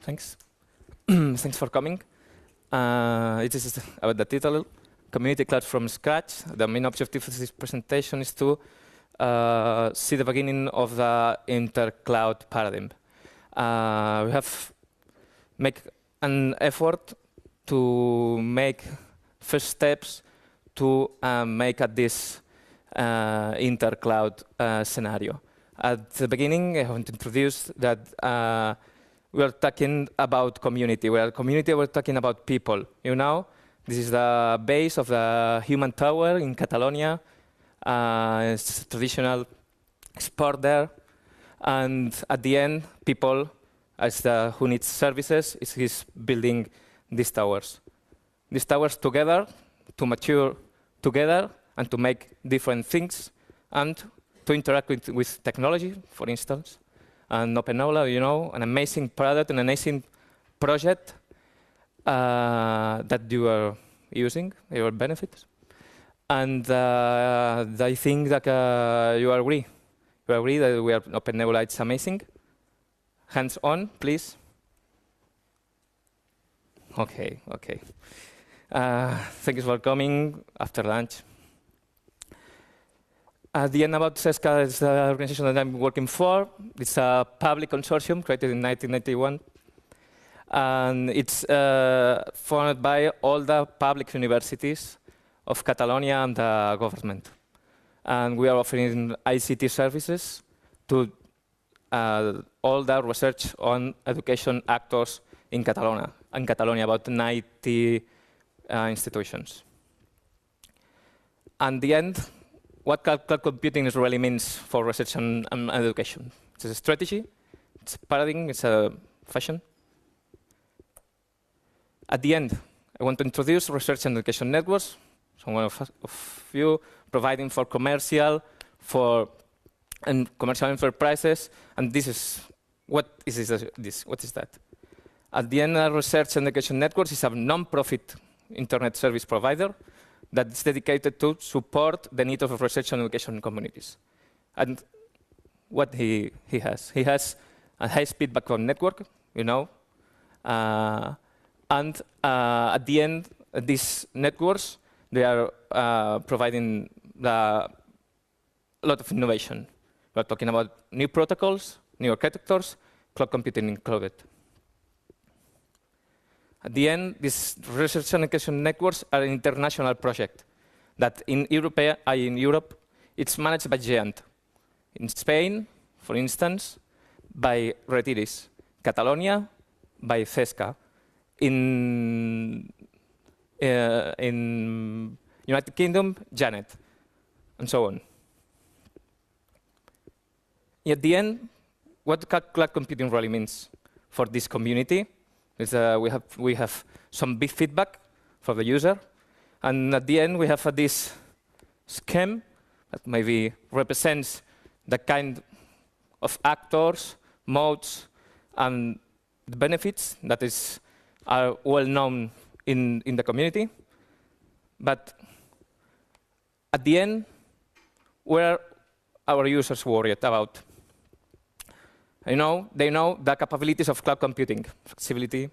Thanks. Thanks for coming. It is about the title, Community Cloud from Scratch. The main objective of this presentation is to see the beginning of the inter-cloud paradigm. We have make an effort to make first steps to make this inter-cloud scenario. At the beginning, I want to introduce that we are talking about community. We are community, we're talking about people. You know, this is the base of the human tower in Catalonia. It's a traditional sport there. And at the end, people, as the who needs services, is building these towers. These towers together, to mature together, and to make different things, and to interact with technology, for instance. And OpenNebula, you know, an amazing product, an amazing project that you are using, your benefits. And I think that you agree. You agree that we are OpenNebula, it's amazing. Hands on, please. OK, OK. Thank you for coming after lunch. At the end, about CESCA is the organization that I'm working for. It's a public consortium created in 1991. And it's funded by all the public universities of Catalonia and the government. And we are offering ICT services to all the research on education actors in Catalonia, about 90 institutions. And the end, what cloud computing really means for research and education. It's a strategy, it's a paradigm, it's a fashion. At the end, I want to introduce research and education networks. Some of you providing for commercial, and commercial enterprises, and this is what is this? What is that? At the end, research and education networks is a non-profit internet service provider that is dedicated to support the needs of research and education communities. And what he has a high-speed backbone network, you know, and at the end, these networks, they are providing a lot of innovation. We're talking about new protocols, new architectures, cloud computing included. At the end, these research and education networks are an international project that in Europe, it's managed by Giant. In Spain, for instance, by Retiris. Catalonia, by CESCA. In United Kingdom, Janet, and so on. At the end, what cloud computing really means for this community is we have some big feedback for the user. And at the end, we have this scheme that maybe represents the kind of actors, modes, and the benefits that are well known in the community. But at the end, what are our users worried about? They know the capabilities of cloud computing, flexibility,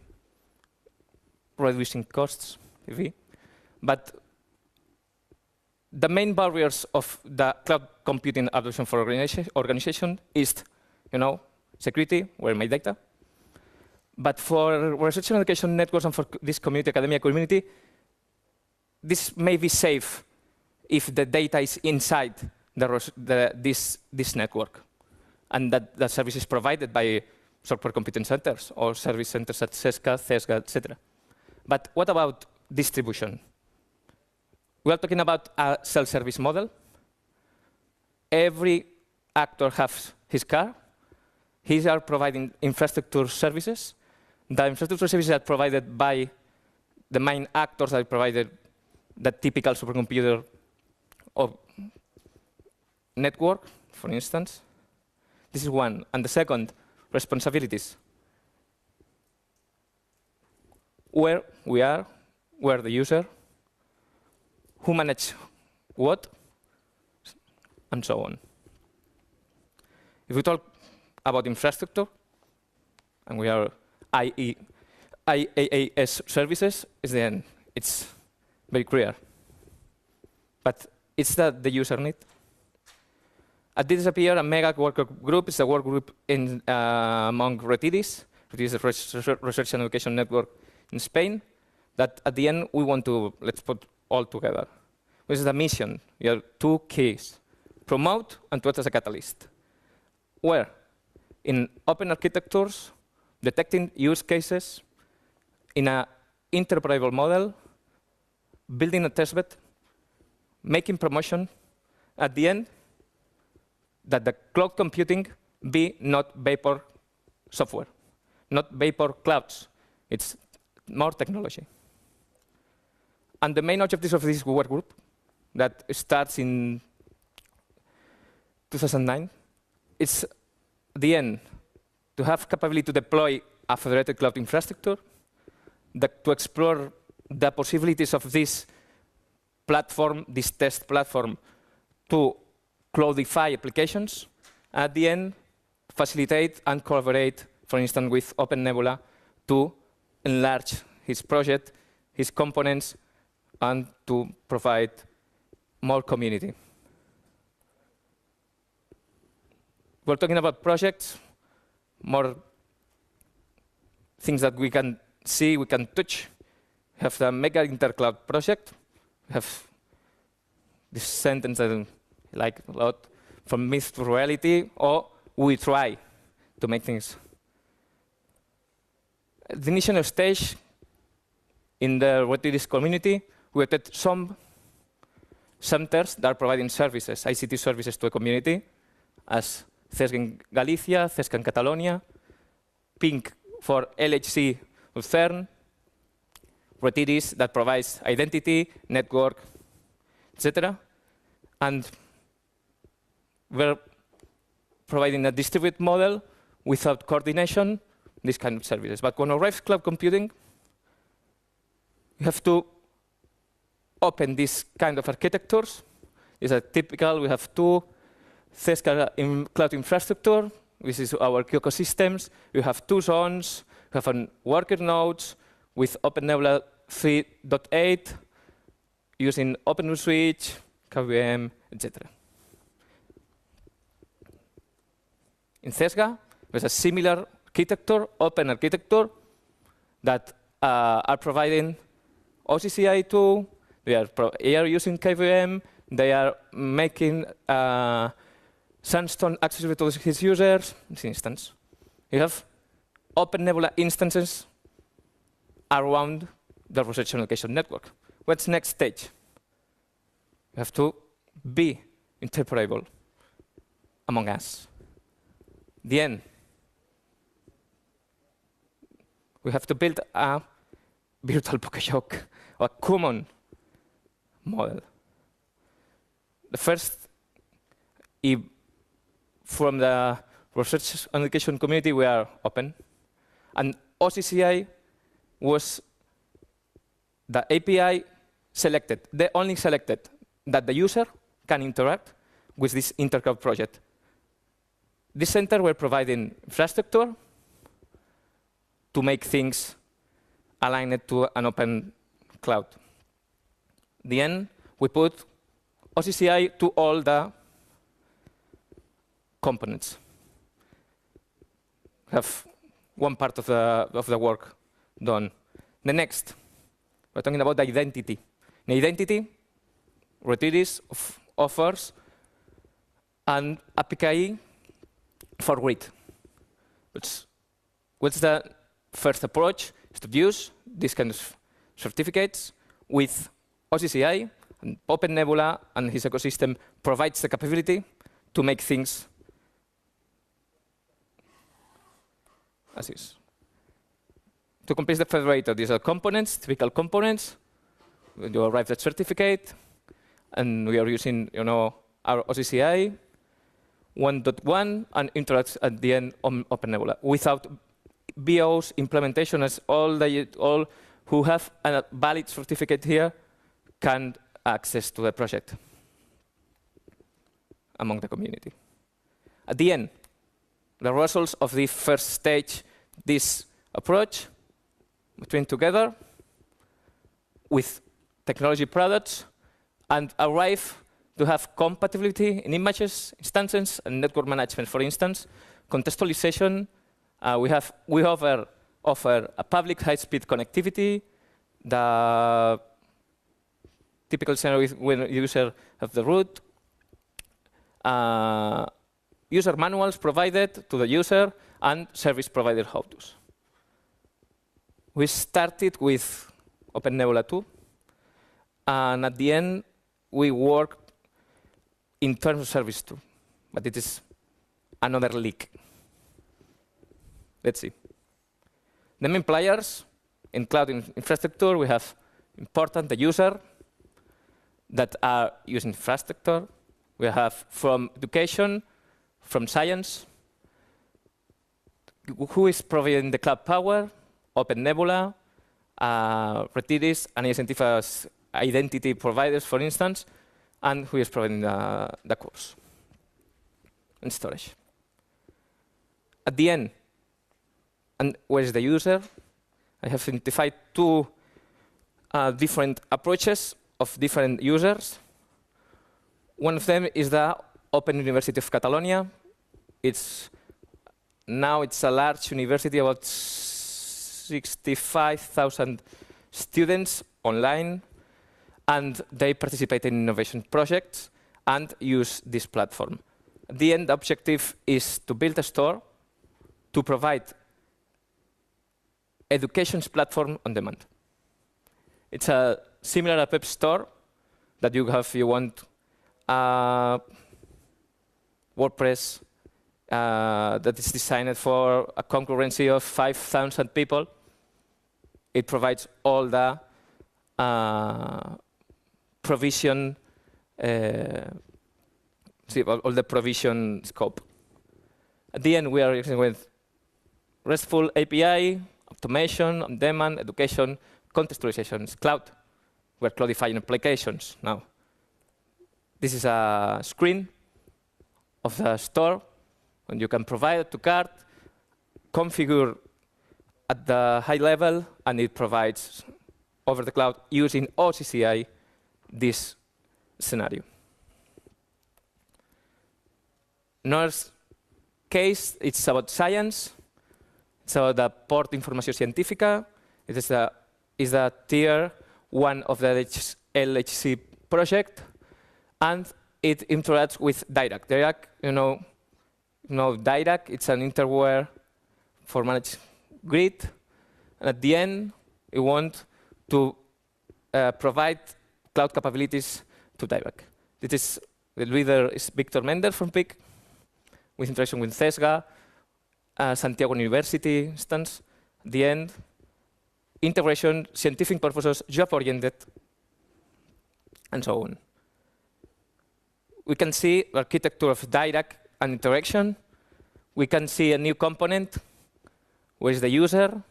reducing costs, maybe. But the main barriers of the cloud computing adoption for organization is, security, where my data. But for research and education networks and for this community, academia community, this may be safe if the data is inside this network, and that the service is provided by software competence centers or service centers at CESCA, etc. But what about distribution? We are talking about a self-service model. Every actor has his car. He are providing infrastructure services. The infrastructure services are provided by the main actors that provided the typical supercomputer or network, for instance. This is one. And the second, responsibilities. Where we are, where the user, who manages what, and so on. If we talk about infrastructure, and we are IaaS services, is the end. It's very clear. But it's that the user need. At this appear a mega worker group. It's a work group among RETIDIS, which is a research and education network in Spain, that at the end we want to, let's put all together. This is the mission. You have two keys: promote and to act as a catalyst. Where? In open architectures, detecting use cases in an interoperable model, building a testbed, making promotion, at the end, that the cloud computing be not vapor software, not vapor clouds. It's more technology. And the main objectives of this work group that starts in 2009, it's the end, to have capability to deploy a federated cloud infrastructure, to explore the possibilities of this platform, this test platform, to cloudify applications. At the end, facilitate and collaborate, for instance, with OpenNebula to enlarge his project, his components, and to provide more community. We're talking about projects, more things that we can see, we can touch. We have the Mega Intercloud project. We have this sentence that I like a lot, from myth to reality, or we try to make things. At the initial stage, in the RETIDIS community, we had some centers that are providing services, ICT services to a community, as CESG in Galicia, CESG in Catalonia, PINC for LHC Lucerne, RETIDIS that provides identity, network, etc. And we're providing a distributed model without coordination, this kind of services. But when arrives cloud computing, you have to open this kind of architectures. It's a typical, we have two CESG in cloud infrastructure. This is our ecosystems. You have two zones. You have a worker nodes with OpenNebula 3.8, using OpenSwitch, KVM, etc. In CESG, there's a similar architecture, open architecture, that are providing OCCI too. They are using KVM. They are making Sandstone accessible to his users, this instance. You have OpenNebula instances around the research and education network. What's next stage? You have to be interoperable among us. The end. We have to build a virtual Pokéjoc, a common model. The first, from the research and education community, we are open. And OCCI was the API selected. They only selected that the user can interact with this intercloud project. This center were providing infrastructure to make things aligned to an open cloud. In the end, we put OCCI to all the components. We have one part of the work done. The next, we're talking about identity. In identity, RETIDIS offers an API for read. What's the first approach? Is to use these kind of certificates with OCCI, and OpenNebula and his ecosystem provides the capability to make things as is. To complete the federator, these are components, typical components. You arrive at certificate, and we are using, our OCCI 1.1 and interacts at the end on OpenNebula. Without BO's implementation, as all who have a valid certificate here can access to the project among the community. At the end, the results of the first stage, this approach between together with technology products and arrive to have compatibility in images, instances, and network management. For instance, contextualization, we offer a public high-speed connectivity, the typical scenario when the user has the root, user manuals provided to the user, and service provider how-tos. We started with OpenNebula 2, and at the end, we work in terms of service too, but it is another leak. Let's see. The main players in cloud infrastructure, we have important, the user, that are using infrastructure. We have from education, from science, who is providing the cloud power, OpenNebula, Redis, and Identify identity providers, for instance, and who is providing the cores and storage. At the end, and where is the user? I have identified two different approaches of different users. One of them is the Open University of Catalonia. Now it's a large university, about 65,000 students online, and they participate in innovation projects and use this platform. At the end, the objective is to build a store to provide education platform on demand. It's a similar web store that you have if you want WordPress that is designed for a concurrency of 5,000 people. It provides all the provision, all the provision scope. At the end, we are using with RESTful API, automation, on-demand, education, contextualizations, cloud. We're cloudifying applications now. This is a screen of the store, and you can provide it to cart, configure at the high level, and it provides over the cloud using OCCI this scenario. Another case, it's about science. It's about the Port Informació Científica. It is a tier 1 of the LHC project, and it interacts with DIRAC. DIRAC, you know DIRAC, it's an interware for managed grid. And at the end, we want to provide cloud capabilities to DIRAC. The leader is Victor Mender from PIC, with interaction with CESGA, Santiago University instance. At the end, integration, scientific purposes, job-oriented, and so on. We can see the architecture of DIRAC and interaction. We can see a new component, where is the user.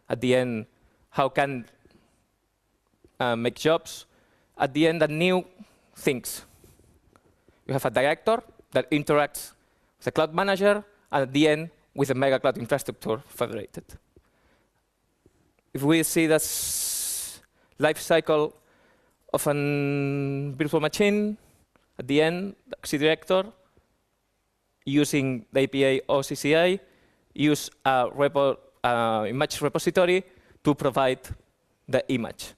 At the end, how can make jobs. At the end, the new things. You have a director that interacts with the cloud manager, and at the end, with the mega cloud infrastructure federated. If we see the life cycle of a virtual machine, at the end, the XC director, using the API OCCI, use a image repository to provide the image.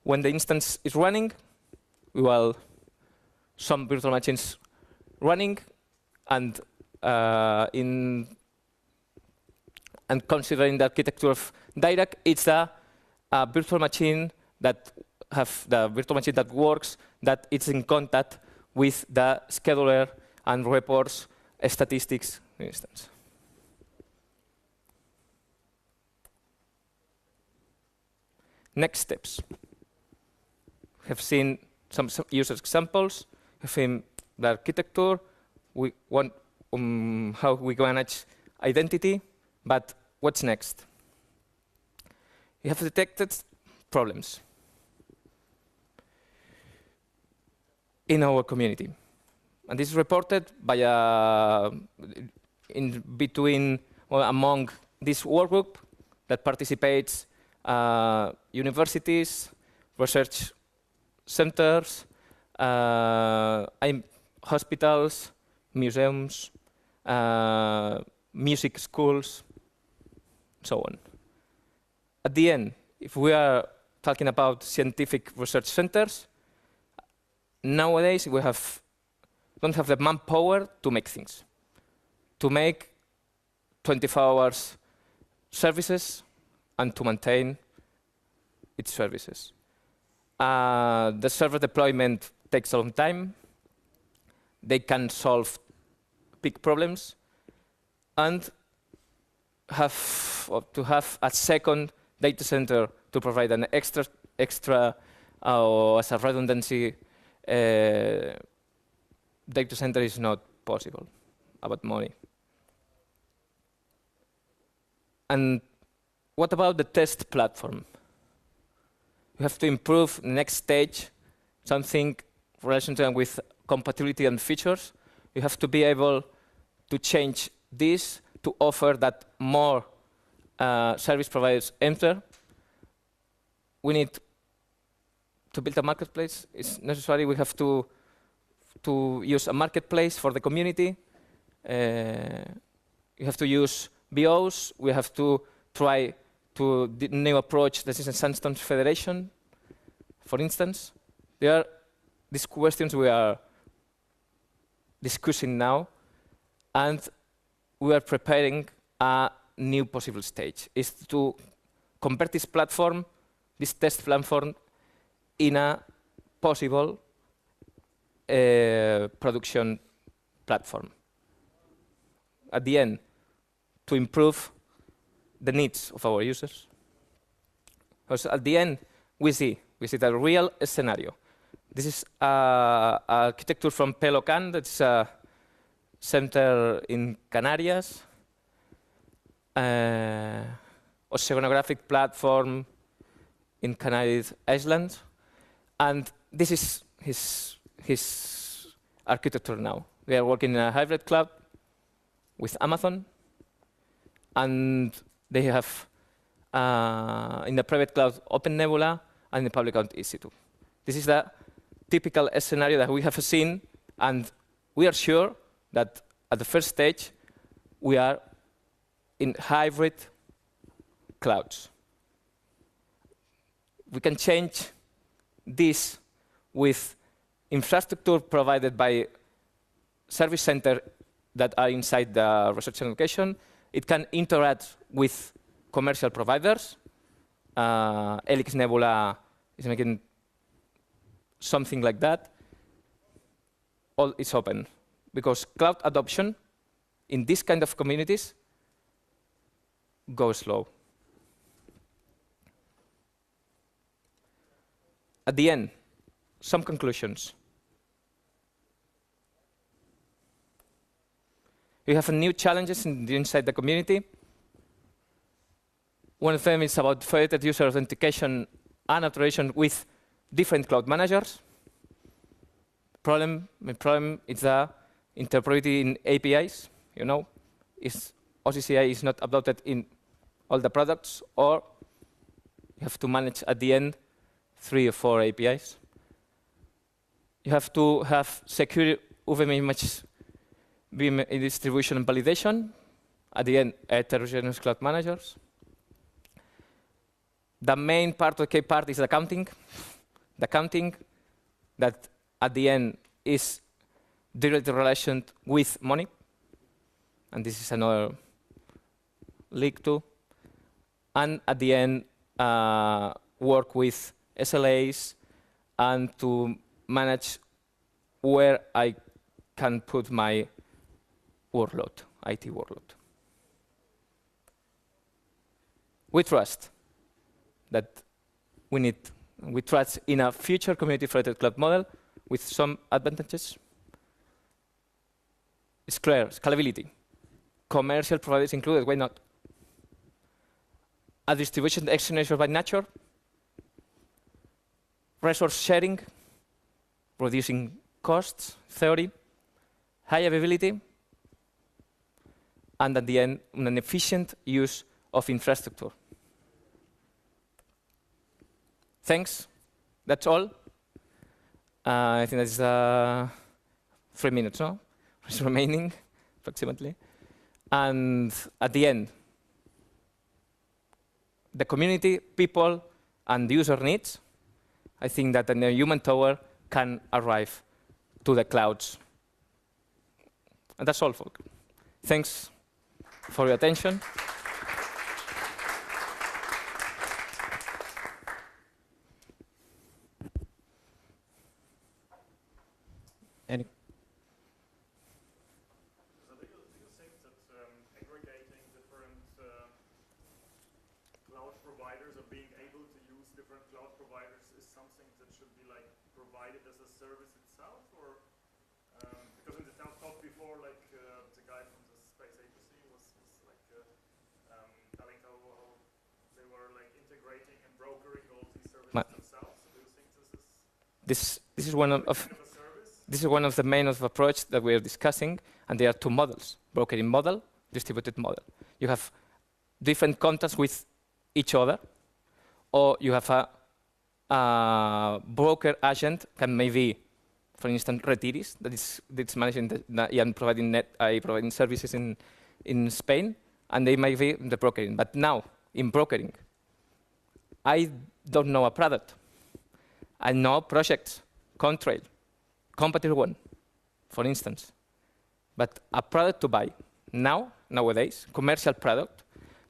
When the instance is running, we will some virtual machines running, and considering the architecture of DIRAC, it's a virtual machine that works, that it's in contact with the scheduler and reports statistics, for instance. Next steps. We have seen some user examples. We have seen the architecture. We want how we manage identity, but what's next? We have detected problems in our community, and this is reported by among this work group that participates universities, research centers, hospitals, museums, music schools, so on. At the end, if we are talking about scientific research centers, nowadays we don't have the manpower to make things, to make 24 hours services and to maintain its services. The server deployment takes a long time. They can solve big problems and to have a second data center to provide an extra as a redundancy data center is not possible about money. And what about the test platform? We have to improve the next stage, something related with compatibility and features. You have to be able to change this to offer that more service providers enter. We need to build a marketplace. It's necessary. We have to use a marketplace for the community. You have to use BOs. We have to try to new approach the System Sandstones Federation, for instance. There are these questions we are discussing now, and we are preparing a new possible stage. Is to convert this platform, this test platform, in a possible production platform. At the end, to improve the needs of our users. Because at the end, we see the real scenario. This is architecture from Pelocan. That's a center in Canarias. Oceanographic platform in Canary Islands. And this is his architecture now. We are working in a hybrid cloud with Amazon. And they have, in the private cloud, OpenNebula, and in the public cloud, EC2. This is the typical scenario that we have seen, and we are sure that at the first stage, we are in hybrid clouds. We can change this with infrastructure provided by service center that are inside the research location. It can interact with commercial providers. Helix Nebula is making something like that. All is open, because cloud adoption in this kind of communities goes slow. At the end, some conclusions. We have new challenges inside the community. One of them is about federated user authentication and authorization with different cloud managers. The problem is the interoperability in APIs. You know, OCCI is not adopted in all the products, or you have to manage at the end 3 or 4 APIs. You have to have secure UVM image distribution and validation. At the end, heterogeneous cloud managers. The main part, the key part, is the counting. The counting that at the end is directly related with money. And this is another leak too. And at the end, work with SLAs and to manage where I can put my workload, IT workload. We trust that we trust in a future community-federated cloud model with some advantages. It's clear, scalability. Commercial providers included, why not? A distribution exponential by nature. Resource sharing, reducing costs, theory. High availability. And at the end, an efficient use of infrastructure. Thanks. That's all. I think that's 3 minutes, no? It's remaining, approximately. And at the end, the community, people, and the user needs, I think that the human tower can arrive to the clouds. And that's all, folks. Thanks for your attention. Any? So do you think that aggregating different cloud providers or being able to use different cloud providers is something that should be like provided as a service itself, or because in the talk before, like the guy from the space agency was like telling how they were like integrating and brokering all these services themselves. So do you think this is one of this is one of the main of approach that we are discussing, and there are two models: brokering model, distributed model. You have different contacts with each other, or you have a broker agent can maybe, for instance, Retiris, that's managing and providing services in Spain, and they might be the brokering. But now, in brokering, I don't know a product. I know projects, Contrail, competitor one, for instance. But a product to buy nowadays, commercial product,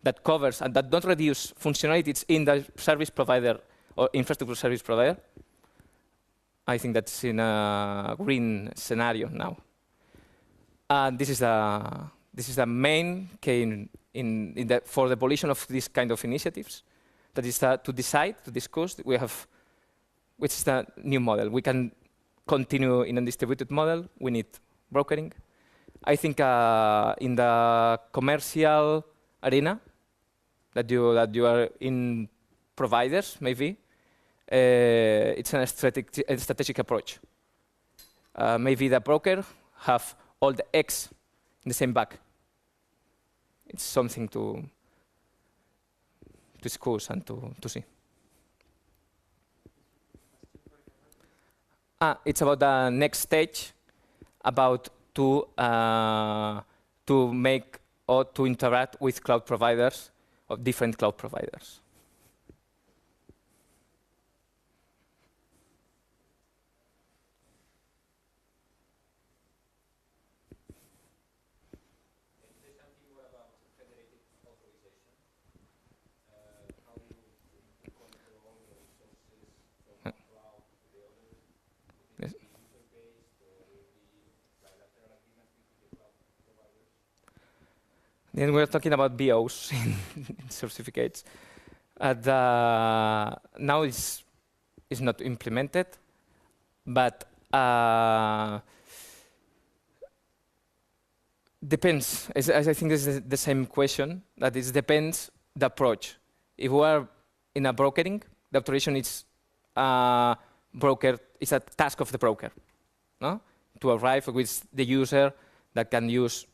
that covers and that don't reduce functionalities in the service provider or infrastructure service provider, I think that's in a green scenario now. And this is the main key for the evolution of this kind of initiatives. That is to decide, to discuss. We have which is the new model. We can continue in a distributed model. We need brokering. I think in the commercial arena that you are in providers, maybe, it's a strategic approach. Maybe the broker have all the eggs in the same bag. It's something to discuss and to see. It's about the next stage, about to make or to interact with cloud providers of different cloud providers. Then we're talking about BOs in certificates. Now it's not implemented, but depends. As I think this is the same question. That it depends the approach. If we are in a brokering, the authorization is broker. It's a task of the broker, no? To arrive with the user that can use.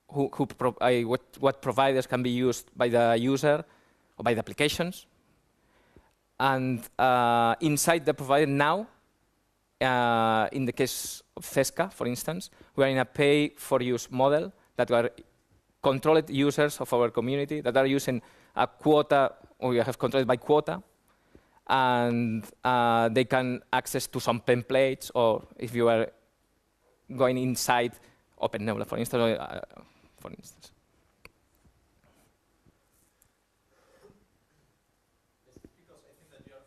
What providers can be used by the user or by the applications. And inside the provider now, in the case of CESCA, for instance, we are in a pay-for-use model that are controlled users of our community that are using a quota, or we have controlled by quota, and they can access to some templates, or if you are going inside OpenNebula, for instance. Because I think that you are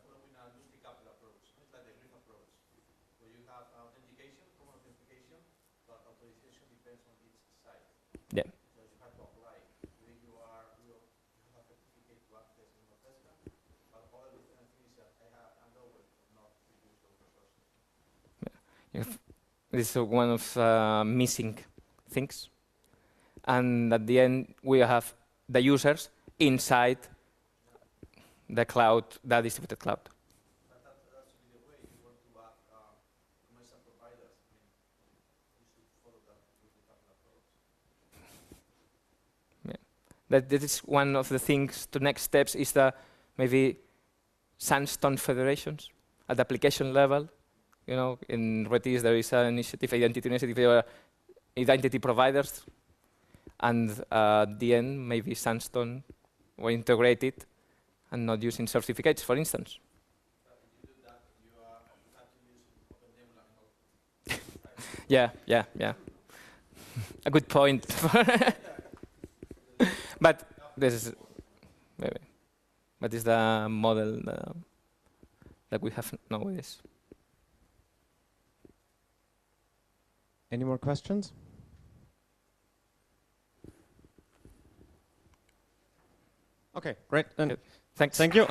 following a multi-couple approach. It's like the green approach, where you have authentication, common authentication, but authorization depends on each side. Yeah. So you have to apply. When you have a certificate to access in Bethesda, but all the different things that I have hand over not to use those resources. Yeah. This is one of missing things. And at the end, we have the users inside the cloud, the distributed cloud. But that's really the way you want to have commercial providers. I mean, you should follow that with the couple approach. Yeah. that this is one of the things. The next steps is the maybe sandstone federations at the application level. You know, in Redis there is an initiative, identity initiative, identity providers, and at the end maybe Sandstone were integrated and not using certificates, for instance. If you do that, you have to use OpenNebula and all. Yeah. A good point. But this is maybe. But it's the model that we have nowadays. Any more questions? Okay, great. Thanks. Thank you.